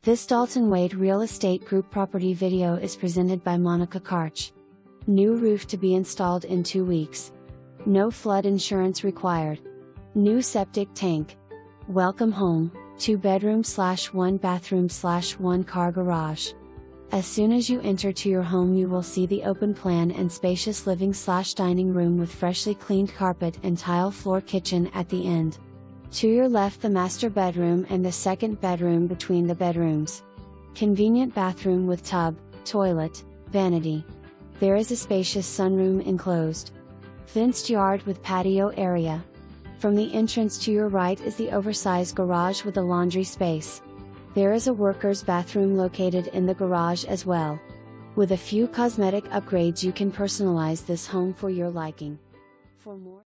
This Dalton Wade Real Estate Group property video is presented by Monica Karch. New roof to be installed in 2 weeks. No flood insurance required. New septic tank. Welcome home, 2-bedroom/1 bathroom/1 car garage. As soon as you enter to your home you will see the open plan and spacious living/dining room with freshly cleaned carpet and tile floor kitchen at the end. To your left the master bedroom and the second bedroom between the bedrooms. Convenient bathroom with tub, toilet, vanity. There is a spacious sunroom enclosed. Fenced yard with patio area. From the entrance to your right is the oversized garage with a laundry space. There is a worker's bathroom located in the garage as well. With a few cosmetic upgrades you can personalize this home for your liking. For more